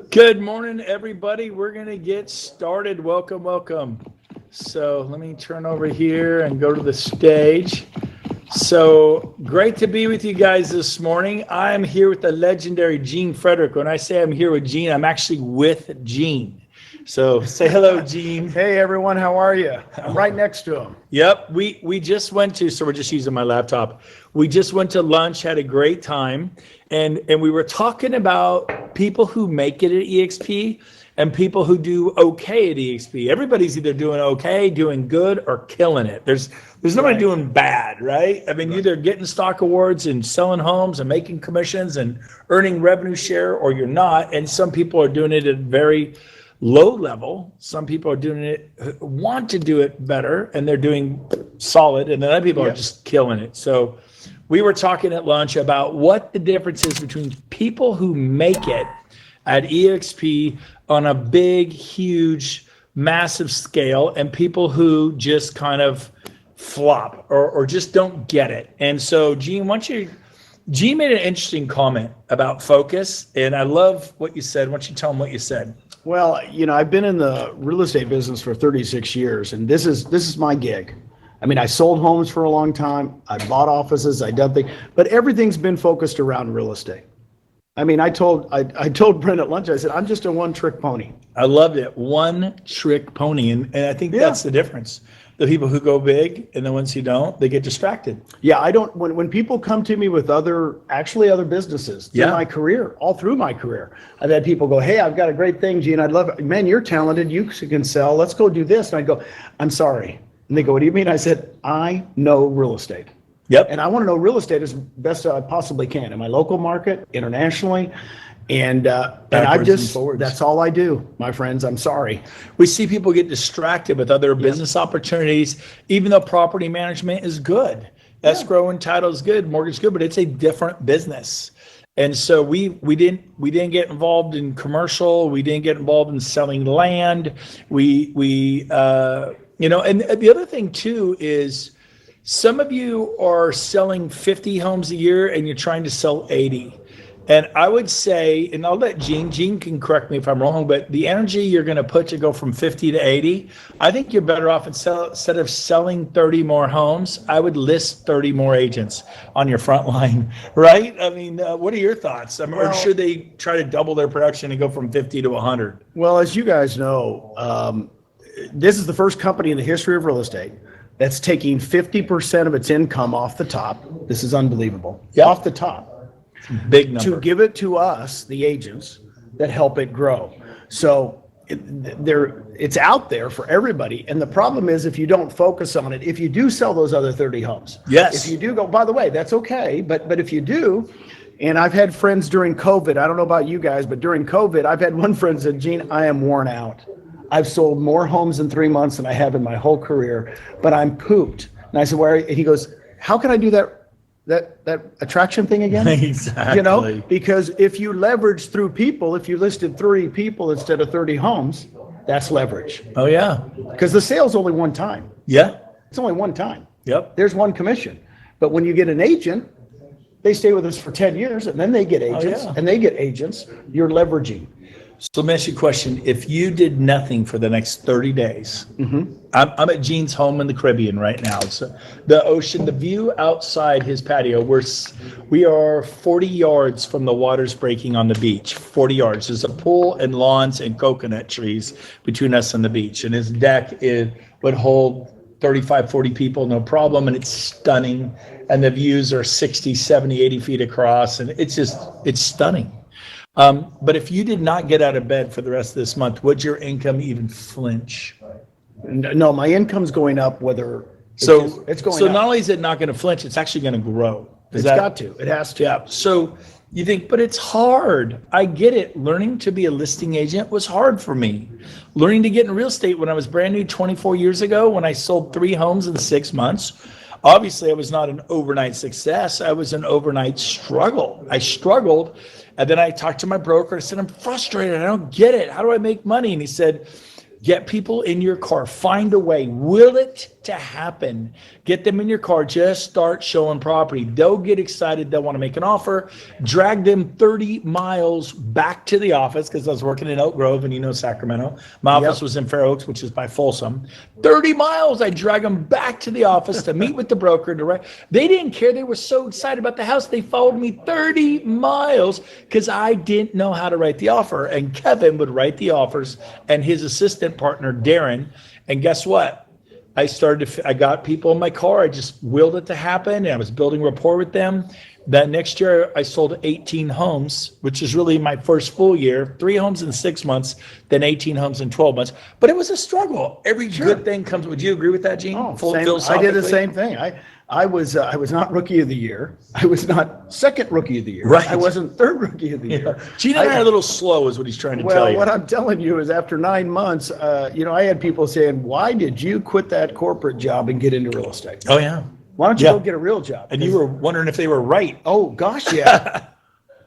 Good morning, everybody. We're going to get started. Welcome, welcome. So let me turn over here and go to the stage. So great to be with you guys this morning. I'm here with the legendary Gene Frederick. When I say I'm here with Gene, I'm actually with Gene. So say hello, Gene. Hey, everyone. How are you? I'm right next to him. Yep. We just went to, so we're just using my laptop. We just went to lunch, had a great time. And we were talking about people who make it at EXP and people who do okay at EXP. Everybody's either doing okay, doing good, or killing it. There's nobody doing bad, right? I mean, you're either getting stock awards and selling homes and making commissions and earning revenue share, or you're not. And some people are doing it at very low level. Some people are doing it, want to do it better, and they're doing solid. And then other people are just killing it. So we were talking at lunch about what the difference is between people who make it at EXP on a big, huge, massive scale and people who just kind of flop or just don't get it. And so, Gene made an interesting comment about focus, and I love what you said. Why don't you tell them what you said? Well, I've been in the real estate business for 36 years, and this is my gig. I mean, I sold homes for a long time. I bought offices. I done things, but everything's been focused around real estate. I mean, I told Brent at lunch, I said, I'm just a one-trick pony. I loved it. One-trick pony. And I think that's the difference. The people who go big and the ones who don't, they get distracted. Yeah, I don't, when people come to me with other businesses through my career, all through my career, I've had people go, hey, I've got a great thing, Gene. I'd love it. Man, you're talented. You can sell. Let's go do this. And I go, I'm sorry. And they go, what do you mean? I said, I know real estate. Yep. And I want to know real estate as best I possibly can in my local market, internationally. And that's all I do, my friends. I'm sorry. We see people get distracted with other business opportunities, even though property management is good. Escrow and title is good, mortgage is good, but it's a different business. And so we didn't get involved in commercial. We didn't get involved in selling land. And the other thing too is some of you are selling 50 homes a year and you're trying to sell 80. And I would say, and I'll let Gene can correct me if I'm wrong, but the energy you're going to put to go from 50 to 80, I think you're better off instead of selling 30 more homes, I would list 30 more agents on your front line, right? I mean, what are your thoughts? Or should they try to double their production and go from 50 to 100? Well, as you guys know, this is the first company in the history of real estate that's taking 50% of its income off the top. This is unbelievable. Off the top. Big number. To give it to us, the agents that help it grow. So it's out there for everybody. And the problem is if you don't focus on it, if you do sell those other 30 homes. Yes. If you do go, by the way, that's okay. But if you do, and I've had friends during COVID, I don't know about you guys, but during COVID, I've had one friend said, Gene, I am worn out. I've sold more homes in 3 months than I have in my whole career, but I'm pooped. And I said, where? And he goes, how can I do that attraction thing again? Exactly. Because if you leverage through people, if you listed 3 people instead of 30 homes, that's leverage. Oh, yeah. Because the sale's only one time. Yeah. It's only one time. Yep. There's one commission. But when you get an agent, they stay with us for 10 years and then they get agents and they get agents. You're leveraging. So let me ask you a question. If you did nothing for the next 30 days, I'm at Gene's home in the Caribbean right now. So the ocean, the view outside his patio, we are 40 yards from the waters breaking on the beach, 40 yards. There's a pool and lawns and coconut trees between us and the beach. And his deck would hold 35, 40 people, no problem. And it's stunning. And the views are 60, 70, 80 feet across. And it's stunning. But if you did not get out of bed for the rest of this month, would your income even flinch? No, my income's going up whether it's going up. Not only is it not going to flinch, it's actually going to grow. It has to. Yeah. So you think, but it's hard. I get it. Learning to be a listing agent was hard for me. Learning to get in real estate when I was brand new 24 years ago, when I sold 3 homes in 6 months, obviously I was not an overnight success. I was an overnight struggle. I struggled. And then I talked to my broker. I said, I'm frustrated. I don't get it. How do I make money? And he said, get people in your car. Find a way. Will it it to happen. Get them in your car, just start showing property. They'll get excited, they'll want to make an offer, drag them 30 miles back to the office, because I was working in Oak Grove and Sacramento. My office was in Fair Oaks, which is by Folsom. 30 miles, I drag them back to the office to meet with the broker. They didn't care, they were so excited about the house, they followed me 30 miles because I didn't know how to write the offer. And Kevin would write the offers, and his assistant partner, Darren. And guess what? I got people in my car. I just willed it to happen. And I was building rapport with them. That next year, I sold 18 homes, which is really my first full year. 3 homes in 6 months, then 18 homes in 12 months. But it was a struggle. Every good thing comes. Would you agree with that, Gene? Oh, I did the same thing. I was not rookie of the year. I was not second rookie of the year. Right. I wasn't third rookie of the year. Gene and I are a little slow, is what he's trying to tell you. Well, what I'm telling you is, after 9 months, I had people saying, "Why did you quit that corporate job and get into real estate? Oh yeah. Why don't you go get a real job?" And you were wondering if they were right. Oh gosh, yeah.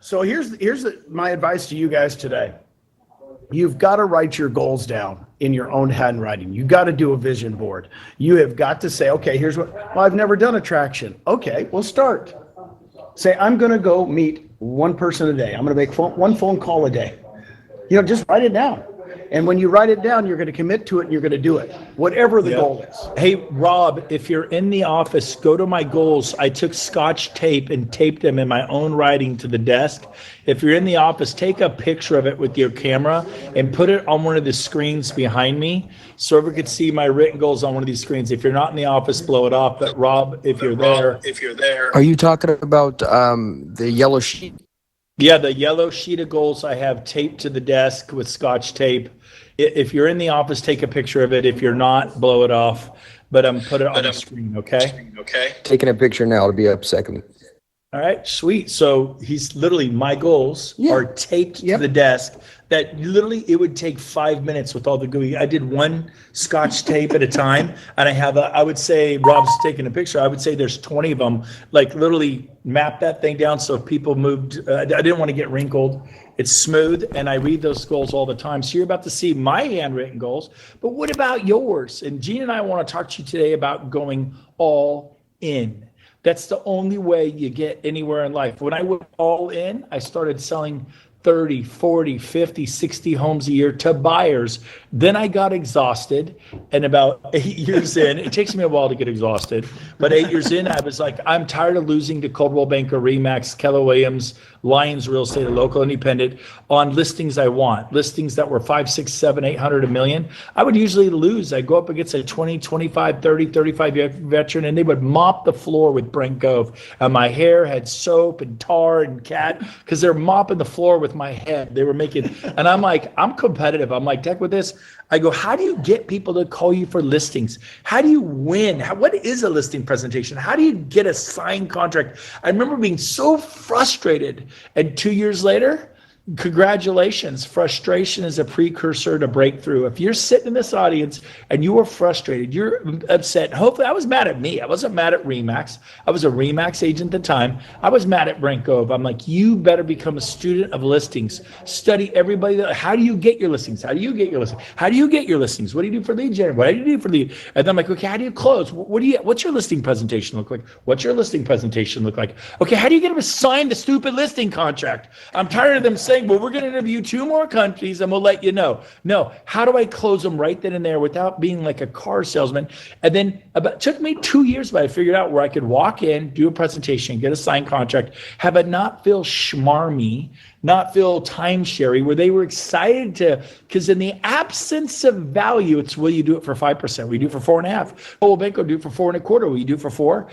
So here's my advice to you guys today. You've got to write your goals down in your own handwriting. You've got to do a vision board. You have got to say, okay, I've never done attraction. Okay, well, start. Say, I'm going to go meet one person a day. I'm going to make one phone call a day. Just write it down. And when you write it down, you're going to commit to it and you're going to do it, whatever the goal is. Hey, Rob, if you're in the office, go to my goals. I took Scotch tape and taped them in my own writing to the desk. If you're in the office, take a picture of it with your camera and put it on one of the screens behind me so everyone could see my written goals on one of these screens. If you're not in the office, blow it off. But Rob, if you're there. Are you talking about the yellow sheet? Yeah, the yellow sheet of goals I have taped to the desk with Scotch tape. If you're in the office, take a picture of it. If you're not, blow it off. But put it on the screen, okay? Taking a picture now. It'll be up second. All right, sweet. So he's literally, my goals are taped to the desk. That literally, it would take 5 minutes with all the GUI. I did one Scotch tape at a time, and I would say, Rob's taking a picture, I would say there's 20 of them, like literally map that thing down so if people moved, I didn't want to get wrinkled. It's smooth, and I read those goals all the time. So you're about to see my handwritten goals, but what about yours? And Gene and I want to talk to you today about going all in. That's the only way you get anywhere in life. When I went all in, I started selling 30, 40, 50, 60 homes a year to buyers. Then I got exhausted. And about 8 years in, it takes me a while to get exhausted, but 8 years in, I was like, I'm tired of losing to Coldwell Banker, Remax, Keller Williams, Lions Real Estate, a local independent, on listings I want, listings that were 5, 6, 7, 800, a million. I would usually lose. I'd go up against a 20, 25, 30, 35 year veteran, and they would mop the floor with Brent Gove. And my hair had soap and tar and cat, because they're mopping the floor with my head. They were making, and I'm like, I'm competitive. I'm like, heck with this. I go, how do you get people to call you for listings? How do you win? What is a listing presentation? How do you get a signed contract? I remember being so frustrated. And 2 years later, congratulations. Frustration is a precursor to breakthrough. If you're sitting in this audience and you are frustrated, you're upset. Hopefully, I was mad at me. I wasn't mad at Remax. I was a Remax agent at the time. I was mad at Brent Gove. I'm like, you better become a student of listings. Study everybody. How do you get your listings? How do you get your listings? How do you get your listings? What do you do for lead generation? What do you do for lead? And then I'm like, okay, how do you close? What's your listing presentation look like? What's your listing presentation look like? Okay, how do you get them to sign the stupid listing contract? I'm tired of them saying, well, we're going to interview 2 more countries and we'll let you know. No, how do I close them right then and there without being like a car salesman? And then it took me 2 years, but I figured out where I could walk in, do a presentation, get a signed contract, have it not feel schmarmy, not feel timeshare, where they were excited to, because in the absence of value, it's, will you do it for 5%? Will you do it for 4.5%? Oh, bank will do it for 4.25%. Will you do it for 4?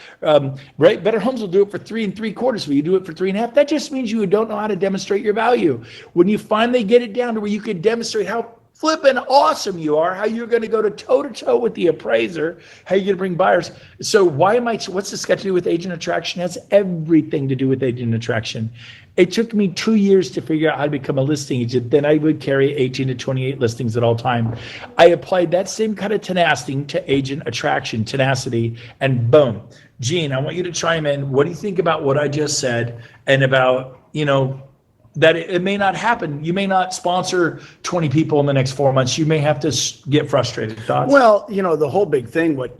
Right? Better Homes will do it for 3.75%. Will you do it for 3.5%? That just means you don't know how to demonstrate your value. When you finally get it down to where you can demonstrate how flipping awesome you are, how you're going to go to toe with the appraiser, how you're going to bring buyers. So what's this got to do with agent attraction? It has everything to do with agent attraction. It took me 2 years to figure out how to become a listing agent. Then I would carry 18 to 28 listings at all time. I applied that same kind of tenacity to agent attraction, tenacity, and boom. Gene, I want you to chime in. What do you think about what I just said and about, that it may not happen. You may not sponsor 20 people in the next 4 months. You may have to get frustrated. Thoughts? Well, the whole big thing, what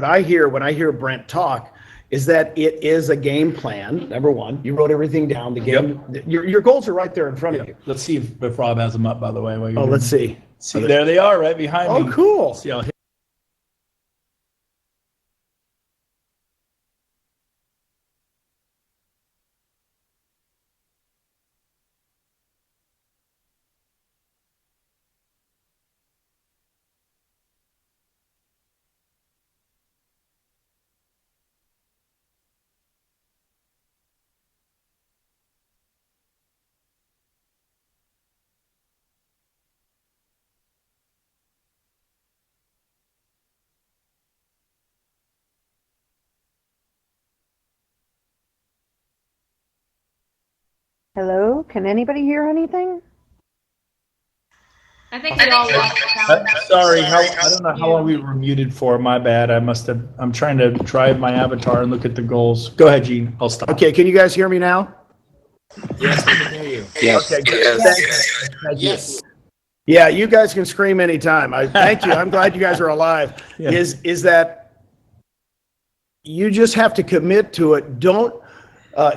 I hear when I hear Brent talk is that it is a game plan. Number one, you wrote everything down. The game, your goals are right there in front of you. Let's see if Rob has them up, by the way. Let's see. See, there they are right behind me. Oh, cool. See, I'll hit. Hello? Can anybody hear anything? I think we all lost sound. Sorry, I don't know how long we were muted for. My bad. I'm trying to drive my avatar and look at the goals. Go ahead, Gene. I'll stop. Okay, can you guys hear me now? Yes, we can hear you. Yes. Okay, good. Thank you. Yeah, you guys can scream anytime. Thank you. I'm glad you guys are alive. Yeah. Is that you just have to commit to it.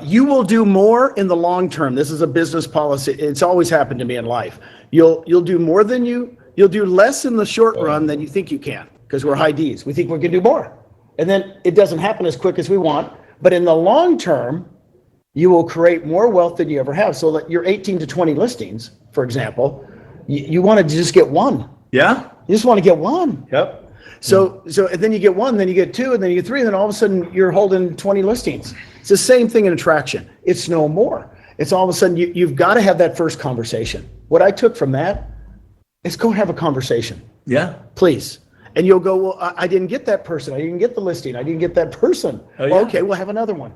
You will do more in the long term. This is a business policy. It's always happened to me in life. You'll do more than you'll do less in the short run than you think you can, because we're high Ds. We think we can do more. And then it doesn't happen as quick as we want. But in the long term, you will create more wealth than you ever have. So that your 18 to 20 listings, for example, you want to just get one. Yeah? You just want to get one. Yep. So and then you get one, then you get two, and then you get three, and then all of a sudden you're holding 20 listings. It's the same thing in attraction. It's no more. It's all of a sudden you've got to have that first conversation. What I took from that is go have a conversation. Yeah. Please. And you'll go, well, I didn't get that person. I didn't get the listing. I didn't get that person. Oh, Well, yeah. okay, we'll have another one.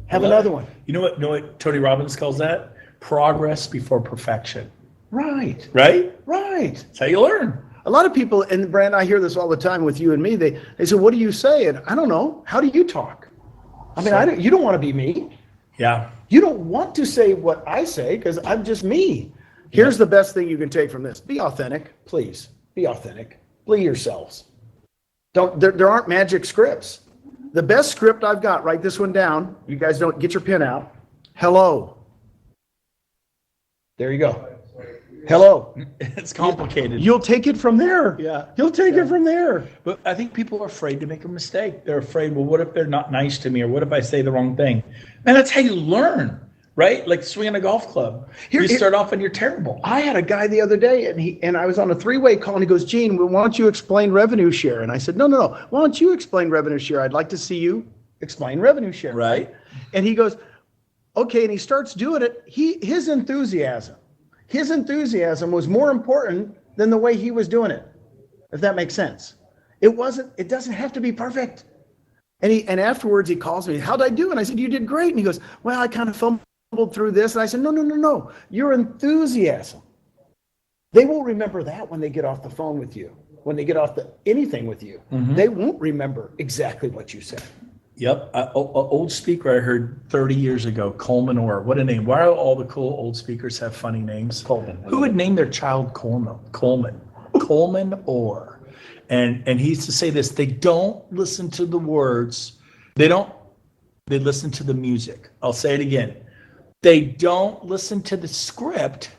Have another one. You know what Tony Robbins calls that? Progress before perfection. Right. Right? Right. That's how you learn. A lot of people, and Brent, I hear this all the time with you and me, they say, what do you say? And I don't know. How do you talk? I mean, you don't want to be me. Yeah. You don't want to say what I say because I'm just me. Here's the best thing you can take from this. Be authentic, please. Be authentic. Be yourselves. There aren't magic scripts. The best script I've got, write this one down. You guys don't get your pen out. Hello. There you go. Hello. It's complicated. You'll take it from there. Yeah. You'll take it from there. But I think people are afraid to make a mistake. They're afraid, well, what if they're not nice to me? Or what if I say the wrong thing? Man, that's how you learn, right? Like swinging a golf club. You start off and you're terrible. I had a guy the other day, and I was on a three-way call, and he goes, Gene, why don't you explain revenue share? And I said, no. Why don't you explain revenue share? I'd like to see you explain revenue share. Right. And he goes, okay, and he starts doing it. His enthusiasm was more important than the way he was doing it, if that makes sense. It doesn't have to be perfect. And afterwards he calls me, how'd I do? And I said, you did great. And he goes, well, I kind of fumbled through this. And I said, no. Your enthusiasm. They will remember that when they get off the phone with you, when they get off anything with you. Mm-hmm. They won't remember exactly what you said. Yep. Old speaker I heard 30 years ago, Coleman Orr. What a name. Why do all the cool old speakers have funny names? Coleman. Who would name their child Coleman? Coleman Orr. And he used to say this, they don't listen to the words. They listen to the music. I'll say it again. They don't listen to the script.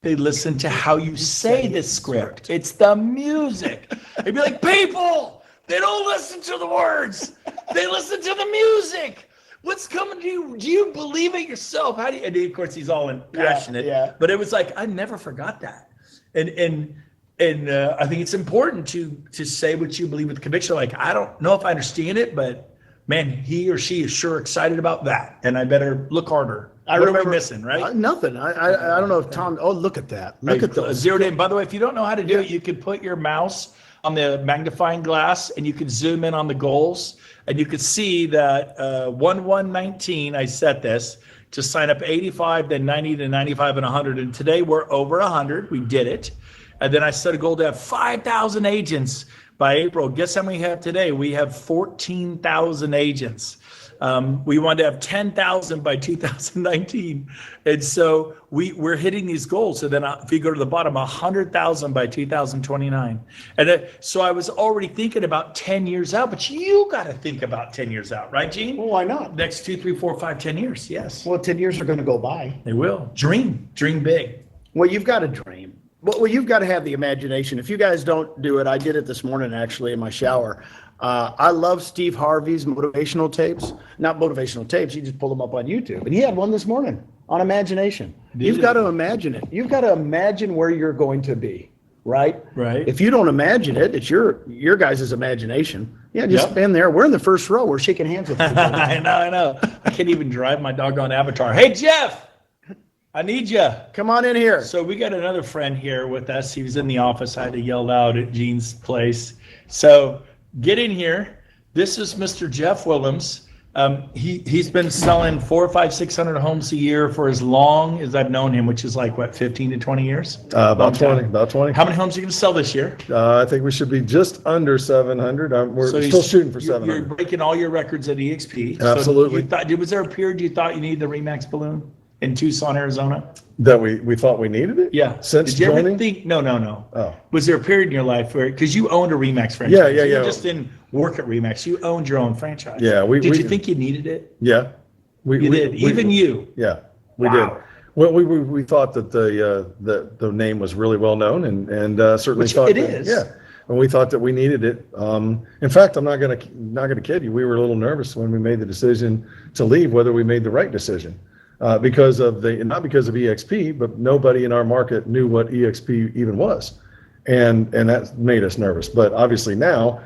They listen to how you say the script. It's the music. They'd be like, people! They don't listen to the words. They listen to the music. What's coming to you? Do you believe it yourself? How do you? And of course, he's all passionate. Yeah. But it was like I never forgot that. And I think it's important to say what you believe with conviction. Like I don't know if I understand it, but man, he or she is sure excited about that, and I better look harder. What am I missing, right? Nothing. I don't know if Tom. Oh, look at that. Look at those. Zeroed in. By the way, if you don't know how to do it, you could put your mouse on the magnifying glass and you could zoom in on the goals and you could see that 1-1-19, I set this to sign up 85, then 90 to 95 and 100. And today we're over 100. We did it. And then I set a goal to have 5,000 agents by April. Guess how many we have today? We have 14,000 agents. We wanted to have 10,000 by 2019. And so we're hitting these goals. So then if you go to the bottom, 100,000 by 2029. And so I was already thinking about 10 years out, but you got to think about 10 years out, right, Gene? Well, why not? Next 2, 3, 4, 5, 10 years. Yes. Well, 10 years are going to go by. They will. Dream big. Well, you've got to dream. Well, you've got to have the imagination. If you guys don't do it, I did it this morning actually in my shower. I love Steve Harvey's motivational tapes. Not motivational tapes, you just pull them up on YouTube. And he had one this morning on imagination. You've got to imagine it. You've got to imagine where you're going to be, right? Right. If you don't imagine it, it's your guys' imagination. Yeah, just stand there. We're in the first row. We're shaking hands with people. I know. I can't even drive my doggone avatar. Hey, Jeff, I need you. Come on in here. So we got another friend here with us. He was in the office. I had to yell out at Gene's place. So get in here. This is Mr. Jeff Willems. He's been selling 400, 500, 600 homes a year for as long as I've known him, which is like what, 15 to 20 years? About 20. About 20. How many homes are you going to sell this year? I think we should be just under 700. We're still shooting for 700. You're breaking all your records at EXP. Absolutely. So was there a period you thought you needed the Remax balloon in Tucson, Arizona? That we thought we needed it? Yeah. Since Did you joining? ever think? No. Oh. Was there a period in your life where, because you owned a Remax franchise? Yeah. You just didn't work at Remax. You owned your own franchise. Yeah. Did you think you needed it? Yeah. You did. Even you. Yeah, we Wow. did. Well, we thought that the name was really well known and certainly Which thought it that, is. Yeah. And we thought that we needed it. In fact, I'm not gonna kid you. We were a little nervous when we made the decision to leave, whether we made the right decision. Not because of EXP, but nobody in our market knew what EXP even was, and that made us nervous. But obviously now,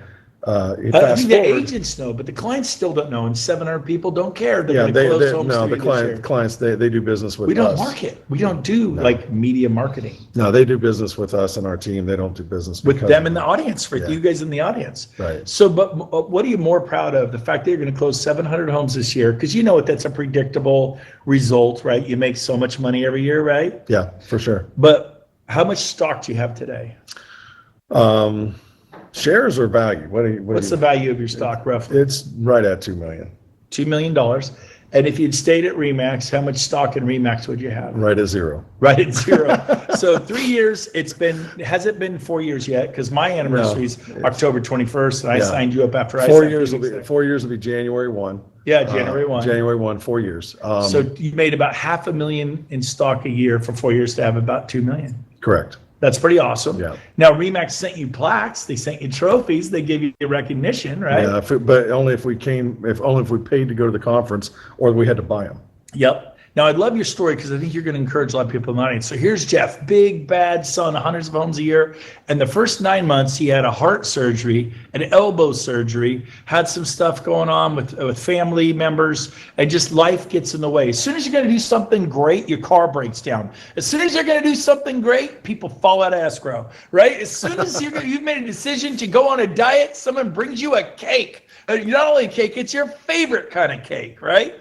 I fast think the forward, agents know, but the clients still don't know, and 700 people don't care. They're yeah, going to close homes no, to the you this year. clients they do business with We don't us. market. We don't do like media marketing No, they do business with us and our team. They don't do business with because them of in the audience, for Yeah. you guys in the audience. Right. So, but what are you more proud of? The fact that you're going to close 700 homes this year, because you know that's a predictable result, right? You make so much money every year, right? Yeah, for sure. But how much stock do you have today? Shares or value? What's the value of your stock roughly? It's right at 2 million. $2 million. And if you'd stayed at Remax, how much stock in Remax would you have? Right at zero. Right at zero. So 3 years, has it been 4 years yet? Because my anniversary is October 21st, and I Yeah. signed you up after I 4 signed years you. will be 4 years will be January 1. Yeah, January 1. January 1, 4 years. So you made about $500,000 in stock a year for 4 years to have about 2 million. Correct. That's pretty awesome. Yeah. Now Remax sent you plaques, they sent you trophies, they gave you recognition, right? Yeah, but only if we paid to go to the conference or we had to buy them. Yep. Now, I'd love your story because I think you're going to encourage a lot of people in the audience. So here's Jeff, big, bad son, hundreds of homes a year. And the first 9 months, he had a heart surgery, an elbow surgery, had some stuff going on with family members, and just life gets in the way. As soon as you're going to do something great, your car breaks down. As soon as you're going to do something great, people fall out of escrow, right? As soon as you've made a decision to go on a diet, someone brings you a cake. Not only a cake, it's your favorite kind of cake, right?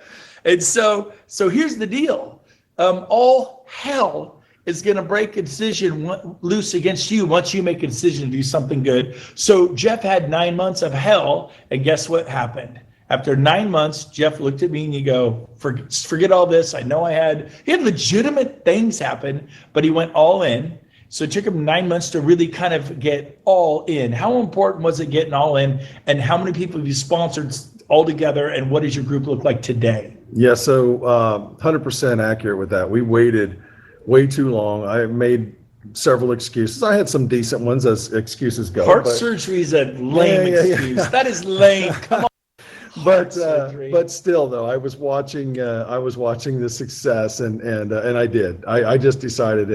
And so here's the deal. All hell is going to break a decision loose against you once you make a decision to do something good. So Jeff had 9 months of hell, and guess what happened? After 9 months, Jeff looked at me and you go, forget all this. I know he had legitimate things happen, but he went all in. So it took him 9 months to really kind of get all in. How important was it getting all in? And how many people have you sponsored all together? And what does your group look like today? Yeah, so 100% accurate with that. We waited way too long. I made several excuses. I had some decent ones as excuses go. Heart but- surgery is a lame Yeah. excuse. That is lame. Come on. surgery. But still though, I was watching the success and I did. I just decided,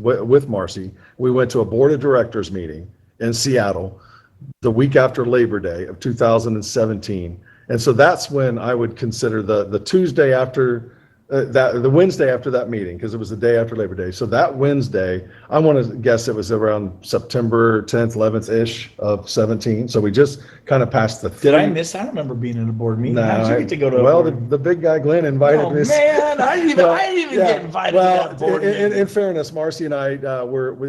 with Marcy, we went to a board of directors meeting in Seattle the week after Labor Day of 2017. And so that's when I would consider the Tuesday after the Wednesday after that meeting, because it was the day after Labor Day. So that Wednesday, I want to guess it was around September 10th, 11th ish of 17. So we just kind of passed the. Did I miss? I don't remember being in a board meeting. How did you get to go to a well, board? the big guy Glenn invited Oh me. man, I didn't even get invited to that board meeting. In fairness, Marcy and I it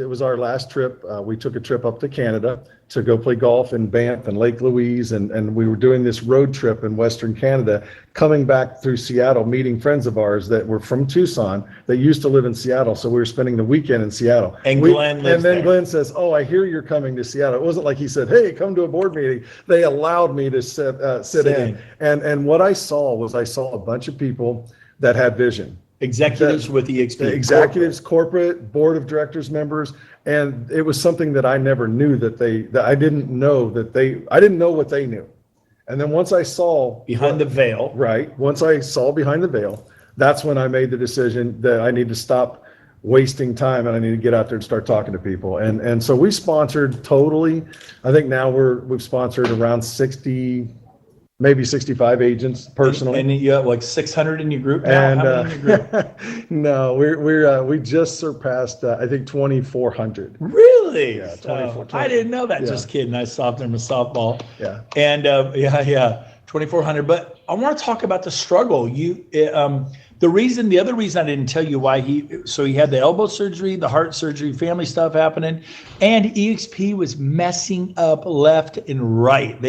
was our last trip. We took a trip up to Canada to go play golf in Banff and Lake Louise, and we were doing this road trip in Western Canada, coming back through Seattle, meeting friends of ours that were from Tucson that used to live in Seattle. So we were spending the weekend in Seattle. And Glenn lives And then there. Glenn says, "Oh, I hear you're coming to Seattle." It wasn't like he said, "Hey, come to a board meeting." They allowed me to sit in. And what I saw was a bunch of people that had vision. Executives with EXP. The executives, corporate, board of directors members, and it was something that I never knew that I didn't know what they knew. And then once I saw Behind the veil. right, once I saw behind the veil, that's when I made the decision that I need to stop wasting time and I need to get out there and start talking to people. And so we sponsored totally, I think now we've sponsored around 60, maybe 65 agents personally. And you have like 600 in your group now? And How many in your group? no, we just surpassed I think 2,400. Really? Yeah, 24. I didn't know that. Yeah. Just kidding. I stopped him with softball. Yeah. And 2,400. But I want to talk about the struggle. The other reason I didn't tell you why he had the elbow surgery, the heart surgery, family stuff happening, and EXP was messing up left and right.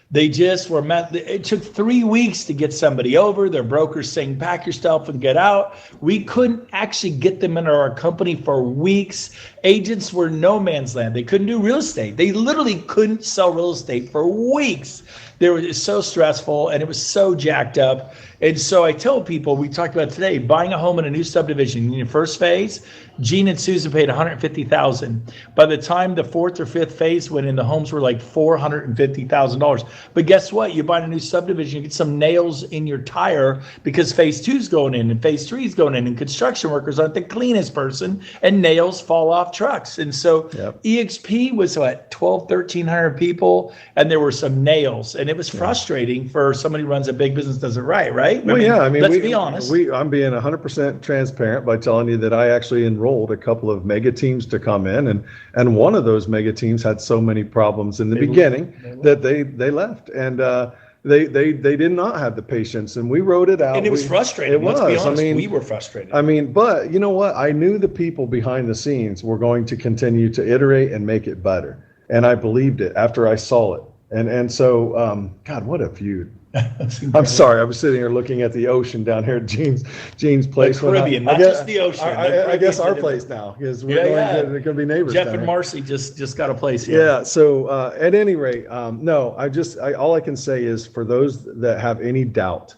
They just were met. It took 3 weeks to get somebody over. Their brokers saying, pack your stuff and get out. We couldn't actually get them into our company for weeks. Agents were no man's land. They couldn't do real estate. They literally couldn't sell real estate for weeks. It was so stressful and it was so jacked up. And so I tell people, we talked about today, buying a home in a new subdivision in your first phase, Gene and Susan paid $150,000. By the time the fourth or fifth phase went in, the homes were like $450,000. But guess what? You buy a new subdivision, you get some nails in your tire because phase 2 is going in and phase 3 is going in, and construction workers aren't the cleanest person, and nails fall off trucks. And so EXP was what, 1,300 people, and there were some nails, and it was frustrating for somebody who runs a big business, does it right? Well, let's be honest. I'm being 100% transparent by telling you that I actually enrolled a couple of mega teams to come in, and one of those mega teams had so many problems in the beginning that they left, and they did not have the patience, and we wrote it out. And it was frustrating. Let's be honest. We were frustrated. But you know what? I knew the people behind the scenes were going to continue to iterate and make it better, and I believed it after I saw it. And so, God, what a feud. I'm sorry. I was sitting here looking at the ocean down here at Gene's place. The Caribbean, not just the ocean. I guess our place now, because we're going to be neighbors. Jeff down and here. Marcy just got a place here. Yeah. So at any rate, no, all I can say is for those that have any doubt,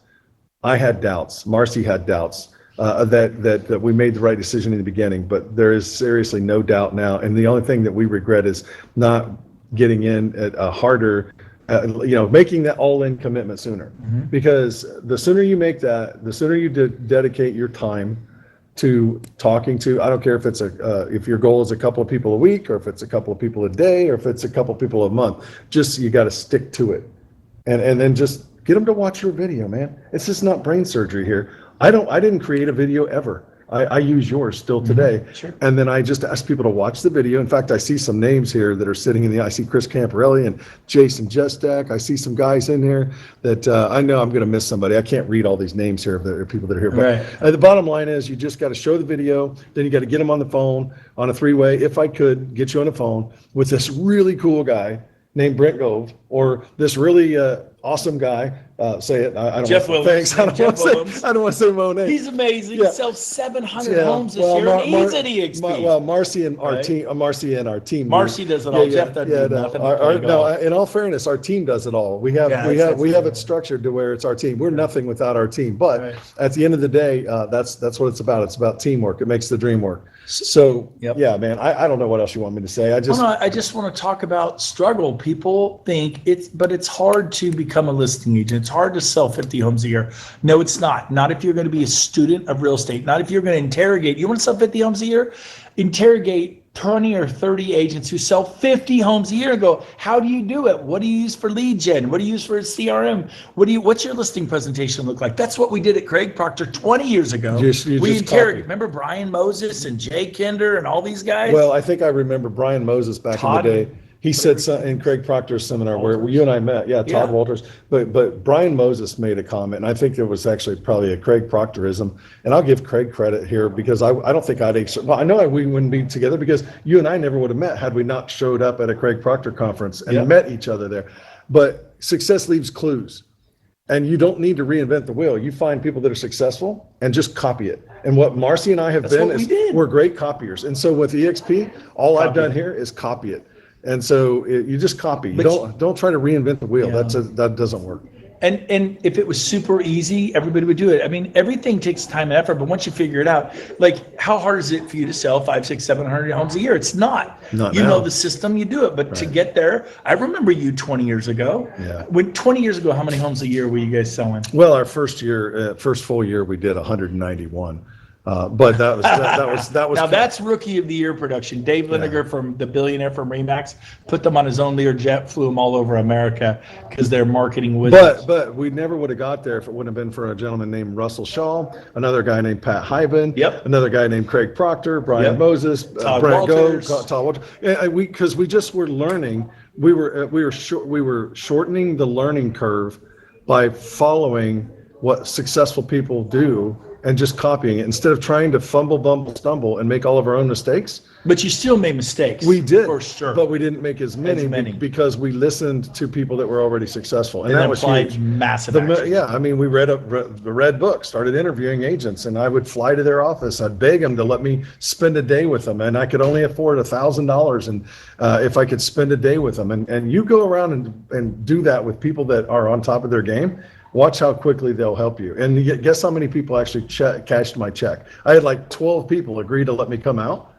I had doubts. Marcy had doubts. That we made the right decision in the beginning, but there is seriously no doubt now. And the only thing that we regret is not getting in at a harder, making that all-in commitment sooner. Because the sooner you make that, the sooner you dedicate your time to talking to, I don't care if it's if your goal is a couple of people a week, or if it's a couple of people a day, or if it's a couple of people a month, just, you got to stick to it. And then just get them to watch your video, man. It's just not brain surgery here. I didn't create a video ever. I use yours still today. Sure. And then I just ask people to watch the video. In fact, I see some names here that are sitting in I see Chris Camparelli and Jason Justak. I see some guys in here that I know I'm going to miss somebody. I can't read all these names here of the people that are here. But the bottom line is, you just got to show the video. Then you got to get them on the phone on a 3-way. If I could get you on the phone with this really cool guy named Brent Gove, or this really awesome guy. Say it. I don't Jeff want Williams. Thanks. I don't want to say my own name. He's amazing. Yeah. He sells 700 homes this year. And he's at EXP. Marcy and our team. Marcy and our team. Marcy does it all. Jeff doesn't do nothing. In all fairness, our team does it all. We have it structured to where it's our team. We're nothing without our team. But at the end of the day, that's what it's about. It's about teamwork. It makes the dream work. So yeah, man. I don't know what else you want me to say. I just want to talk about struggle. People think it's hard to become a listing agent. It's hard to sell 50 homes a year. No, it's not. Not if you're going to be a student of real estate. Not if you're going to interrogate. You want to sell 50 homes a year? Interrogate 20 or 30 agents who sell 50 homes a year and go, how do you do it? What do you use for lead gen? What do you use for CRM? What's your listing presentation look like? That's what we did at Craig Proctor 20 years ago. We interrogated. Remember Brian Moses and Jay Kinder and all these guys? Well, I think I remember Brian Moses back in the day. He said in Craig Proctor's seminar where you and I met, Todd Yeah. Walters, but Brian Moses made a comment, and I think it was actually probably a Craig Proctorism, and I'll give Craig credit here because I don't think I know we wouldn't be together because you and I never would have met had we not showed up at a Craig Proctor conference and met each other there. But success leaves clues. And you don't need to reinvent the wheel. You find people that are successful and just copy it. And what Marcy and I have been is we're great copiers. And so with EXP, all I've done here is copy it. And so you just copy. You don't try to reinvent the wheel. That doesn't work. And if it was super easy, everybody would do it. I mean, everything takes time and effort, but once you figure it out, like how hard is it for you to sell 500, 600, 700 homes a year? It's not. You now. know the system, you do it. But to get there, I remember you 20 years ago. Yeah. When 20 years ago, how many homes a year were you guys selling? Well, our first full year, we did 191. But that was Now that's rookie of the year production. Dave Liniger from the billionaire from Remax put them on his own Learjet, flew them all over America because they're marketing wizards. But we never would have got there if it wouldn't have been for a gentleman named Russell Shaw, another guy named Pat Hyben, another guy named Craig Proctor, Brian Moses, Todd Brent Walters. Gove, Todd Walters. Because we just were learning. We were shortening the learning curve by following what successful people do and just copying it instead of trying to fumble, bumble, stumble and make all of our own mistakes. But you still made mistakes. We did, for sure. but we didn't make as many. Because we listened to people that were already successful, and that was huge. Massive action. Yeah, I mean, we read books, started interviewing agents, and I would fly to their office. I'd beg them to let me spend a day with them, and I could only afford $1,000, and if I could spend a day with them, and you go around and do that with people that are on top of their game. Watch how quickly they'll help you. And guess how many people actually cashed my check? I had like 12 people agree to let me come out,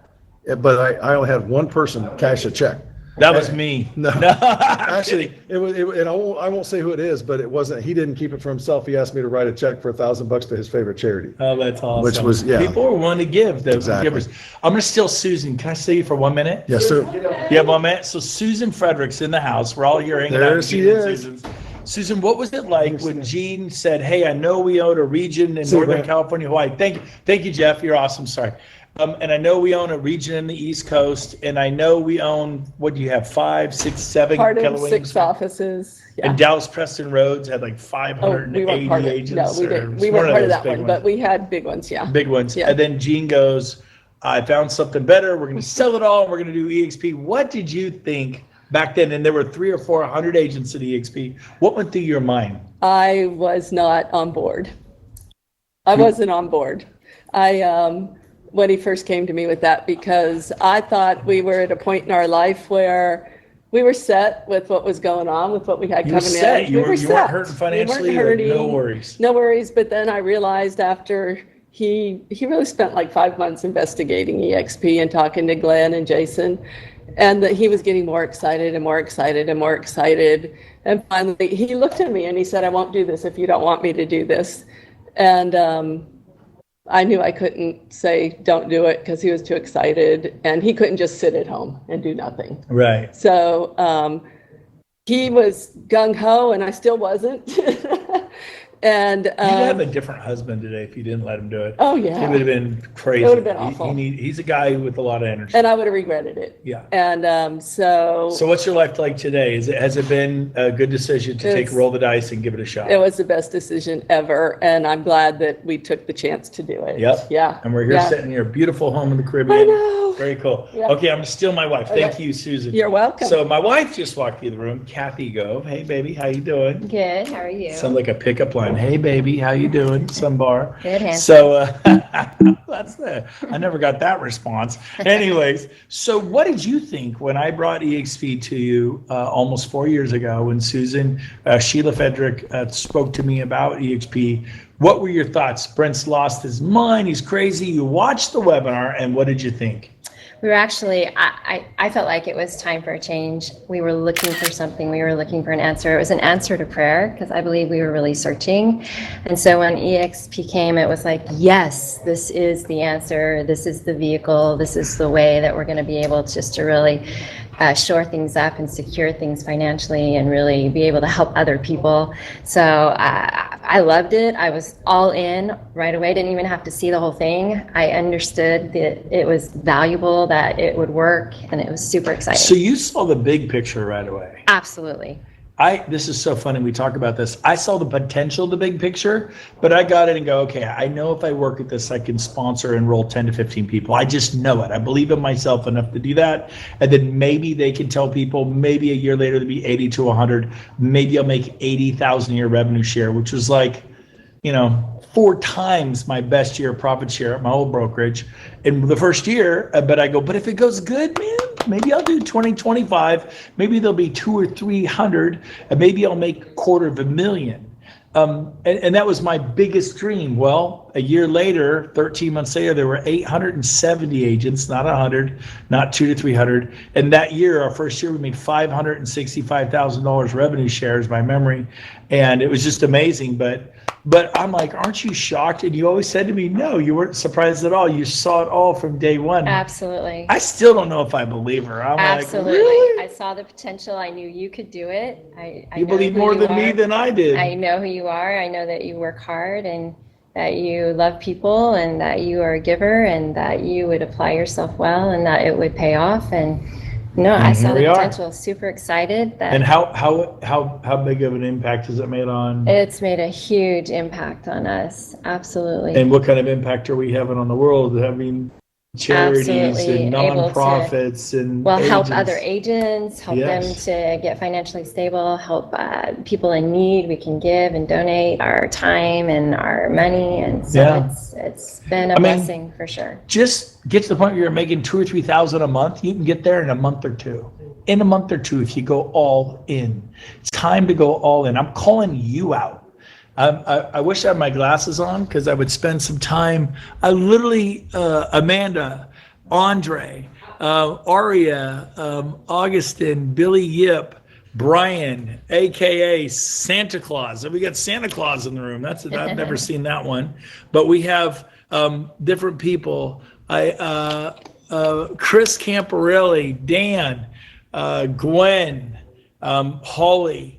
but I only had one person cash a check. That was me. No, actually, it was. And I won't say who it is, but it wasn't. He didn't keep it for himself. He asked me to write a check for $1,000 to his favorite charity. Oh, that's awesome. Which was People are willing to give. Those Exactly. givers. I'm gonna steal Susan. Can I stay you for 1 minute? Yes, sir. You have 1 minute. So Susan Frederick's in the house. We're all here hanging out. There she is. Susan, what was it like when Gene said, "Hey, I know we own a region in Northern Brent. California, Hawaii." Thank you, Jeff. You're awesome. Sorry. And I know we own a region in the East Coast, and I know we own, what do you have, 5, 6, 7 Part Keller of Williams? 6 offices. Yeah. And Dallas Preston Roads had like we 580 weren't part of it. agents. No, we or didn't. We one weren't part of those that big one, ones. but we had big ones. Yeah. Big ones. Yeah. And then Gene goes, "I found something better. We're going to sell it all. And we're going to do EXP." What did you think back then? And there were 300 or 400 agents at EXP. What went through your mind? I was not on board. I wasn't on board. When he first came to me with that, because I thought we were at a point in our life where we were set with what was going on, with what we had You were coming set. in. You We were weren't set. hurting financially. We weren't hurting. No worries. No worries. But then I realized after he really spent like 5 months investigating EXP and talking to Glenn and Jason, and that he was getting more excited and more excited and more excited. And finally, he looked at me and he said, "I won't do this if you don't want me to do this." And I knew I couldn't say, "Don't do it," because he was too excited, and he couldn't just sit at home and do nothing. Right. So he was gung-ho, and I still wasn't. And You'd have a different husband today if you didn't let him do it. oh yeah, He would have been crazy. It would have been awful. He's a guy with a lot of energy. and I would have regretted it. Yeah. And so So what's your life like today? Has it been a good decision to roll the dice and give it a shot? it was the best decision ever, and I'm glad that we took the chance to do it. Yep. Yeah. And we're here Yeah. sitting in your beautiful home in the Caribbean. I know. Very cool. Yeah. Okay, I'm gonna steal my wife. Thank Okay. you, Susan. You're welcome. So my wife just walked through the room, Kathy Gove. Hey, baby, how you doing? Good. How are you? Sound like a pickup line. Hey, baby, how you doing? Some bar. Good, handsome. So I never got that response. Anyways, so what did you think when I brought EXP to you almost 4 years ago when Susan, Sheila Frederick spoke to me about EXP? What were your thoughts? Brent's lost his mind. He's crazy. You watched the webinar, and what did you think? We were actually, I felt like it was time for a change. We were looking for something. We were looking for an answer. It was an answer to prayer because I believe we were really searching. And so when EXP came, it was like, yes, this is the answer. This is the vehicle. This is the way that we're going to be able just to really shore things up and secure things financially and really be able to help other people. So I loved it. I was all in right away. Didn't even have to see the whole thing. I understood that it was valuable, that it would work, and it was super exciting. So you saw the big picture right away. Absolutely. This is so funny. We talk about this. I saw the potential, the big picture, but I got it and go, okay, I know if I work at this, I can sponsor and enroll 10 to 15 people. I just know it. I believe in myself enough to do that. And then maybe they can tell people, maybe a year later, to be 80 to 100. Maybe I'll make 80,000 a year revenue share, which was like, 4 times my best year profit share at my old brokerage in the first year. But I go, but if it goes good, man, maybe I'll do 20, 25. Maybe there'll be 200 or 300, and maybe I'll make $250,000. And that was my biggest dream. Well, a year later, 13 months later, there were 870 agents, not 100, not 200 to 300. And that year, our first year, we made $565,000 revenue shares by memory. And it was just amazing. But I'm like, aren't you shocked? And you always said to me, no, you weren't surprised at all. You saw it all from day one. Absolutely. I still don't know if I believe her. I'm Absolutely. like, really? I saw the potential. I knew you could do it. I You know believe who more you than me are. than I did. I know who you are. I know that you work hard and that you love people and that you are a giver and that you would apply yourself well and that it would pay off. And no, I saw here the we are. potential. Super excited that And how big of an impact has it made on? it's made a huge impact on us. Absolutely. And what kind of impact are we having on the world? Having charities Absolutely and able to, nonprofits and help agents. other agents, help them Yes. to get financially stable, help people in need. We can give and donate our time and our money, and so Yeah. it's been a I mean, blessing for sure. Just get to the point where you're making 2,000 or 3,000 a month. You can get there in a month or two. In a month or two, if you go all in, it's time to go all in. I'm calling you out. I wish I had my glasses on because I would spend some time. I literally, Amanda, Andre, Aria, Augustin, Billy Yip, Brian, AKA Santa Claus. We got Santa Claus in the room. I've never seen that one, but we have different people. Chris Camparelli, Dan, Gwen, Holly.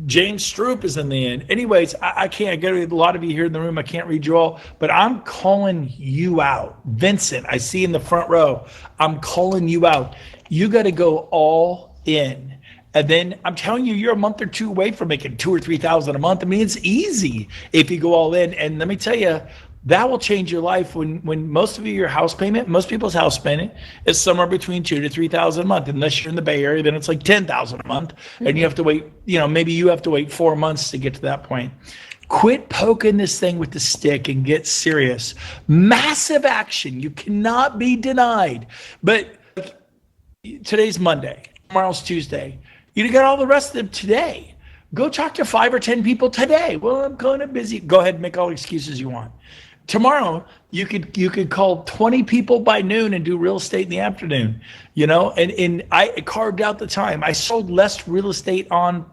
James Stroop is in the end. Anyways, I can't get a lot of you here in the room. I can't read you all, but I'm calling you out. Vincent, I see in the front row. I'm calling you out. You got to go all in. And then I'm telling you, you're a month or two away from making 2,000 or 3,000 a month. I mean, it's easy if you go all in. And let me tell you, that will change your life when most of your house payment, most people's house payment is somewhere between 2,000 to 3,000 a month. Unless you're in the Bay Area, then it's like 10,000 a month. And you have to wait, maybe you have to wait 4 months to get to that point. Quit poking this thing with the stick and get serious. Massive action. You cannot be denied. But today's Monday, tomorrow's Tuesday. You got all the rest of them today. Go talk to 5 or 10 people today. Well, I'm kind of busy. Go ahead and make all the excuses you want. Tomorrow, you could call 20 people by noon and do real estate in the afternoon, and I carved out the time. I sold less real estate on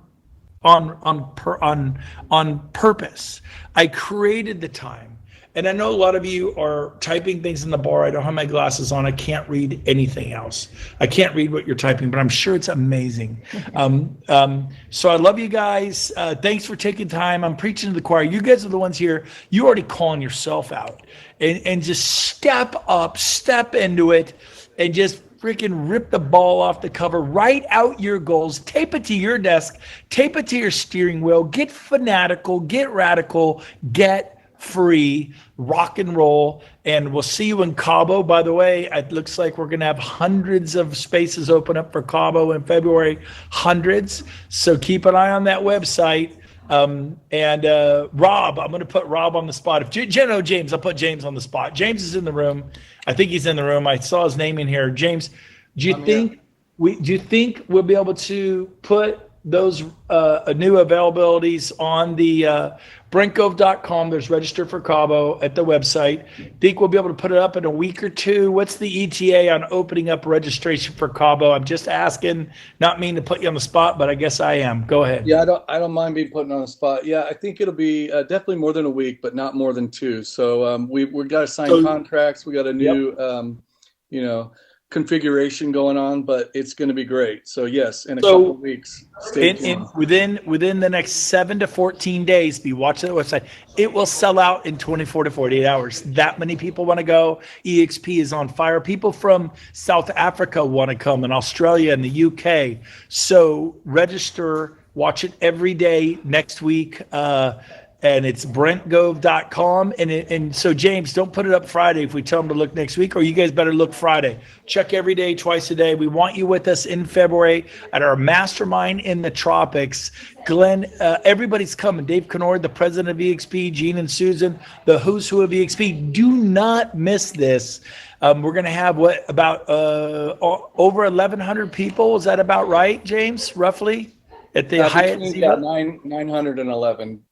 purpose. I created the time. And I know a lot of you are typing things in the bar. I don't have my glasses on. I can't read anything else. I can't read what you're typing, but I'm sure it's amazing. So I love you guys. Thanks for taking time. I'm preaching to the choir. You guys are the ones here. You're already calling yourself out. And just step up, step into it, and just freaking rip the ball off the cover. Write out your goals. Tape it to your desk. Tape it to your steering wheel. Get fanatical. Get radical. Get free, rock and roll, and we'll see you in Cabo. By the way, it looks like we're going to have hundreds of spaces open up for Cabo in February, hundreds. So keep an eye on that website. And Rob, I'm going to put Rob on the spot. If James, I'll put James on the spot. James is in the room. I think he's in the room. I saw his name in here. James, do you think we'll be able to put those new availabilities on the BrentGove.com? There's register for Cabo at the website. Think we'll be able to put it up in a week or two? What's the ETA on opening up registration for Cabo? I'm just asking, not mean to put you on the spot, but I guess I am. Go ahead. Yeah, I don't mind being put on the spot. Yeah, I think it'll be definitely more than a week, but not more than 2. So we've got to sign contracts. We got a new, configuration going on, but it's going to be great. So yes, in a couple of weeks, stay tuned. Within the next 7 to 14 days, be watching the website. It will sell out in 24 to 48 hours. That many people want to go. EXP is on fire. People from South Africa want to come, and Australia and the UK. So register. Watch it every day next week. And it's brentgove.com. And so, James, don't put it up Friday if we tell them to look next week, or you guys better look Friday. Check every day, twice a day. We want you with us in February at our mastermind in the tropics. Glenn, everybody's coming. Dave Kennard, the president of EXP, Gene and Susan, the who's who of EXP. Do not miss this. We're going to have about over 1,100 people. Is that about right, James, roughly? At the Hyatt Ziva? 911.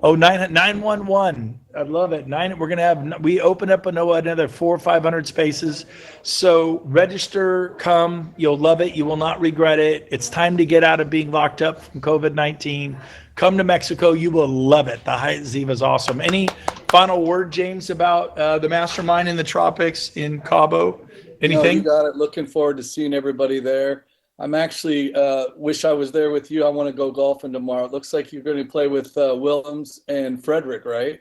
Oh, 911. I love it. We open up another 400 or 500 spaces. So register, come. You'll love it. You will not regret it. It's time to get out of being locked up from COVID-19. Come to Mexico. You will love it. The Hyatt Ziva is awesome. Any final word, James, about the mastermind in the tropics in Cabo? Anything? No, you got it. Looking forward to seeing everybody there. I'm actually wish I was there with you. I want to go golfing tomorrow. It looks like you're going to play with Willems and Frederick, right?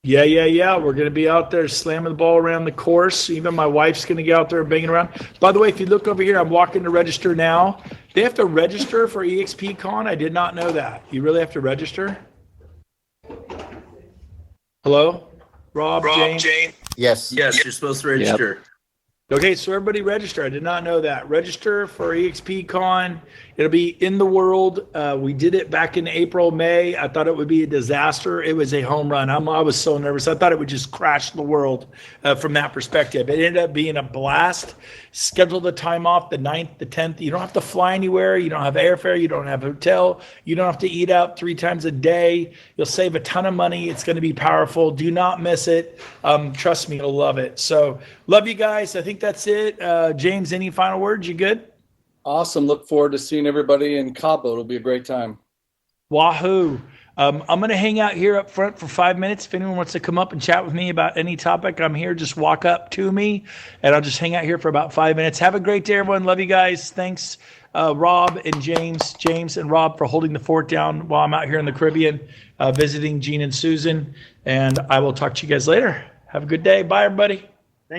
Yeah. We're going to be out there slamming the ball around the course. Even my wife's going to get out there banging around. By the way, if you look over here, I'm walking to register now. They have to register for EXPCon. I did not know that. You really have to register? Hello? Rob, Jane? Yes. Yes, you're supposed to register. Okay, so everybody register. I did not know that. Register for EXPCon. It'll be in the world. We did it back in April, May. I thought it would be a disaster. It was a home run. I was so nervous. I thought it would just crash the world from that perspective. It ended up being a blast. Schedule the time off, the 9th, the 10th. You don't have to fly anywhere. You don't have airfare. You don't have a hotel. You don't have to eat out 3 times a day. You'll save a ton of money. It's going to be powerful. Do not miss it. Trust me, you'll love it. So love you guys. I think that's it. James, any final words? You good? Awesome. Look forward to seeing everybody in Cabo. It'll be a great time. Wahoo. I'm going to hang out here up front for 5 minutes. If anyone wants to come up and chat with me about any topic, I'm here. Just walk up to me, and I'll just hang out here for about 5 minutes. Have a great day, everyone. Love you guys. Thanks, Rob and James and Rob, for holding the fort down while I'm out here in the Caribbean visiting Gene and Susan. And I will talk to you guys later. Have a good day. Bye, everybody.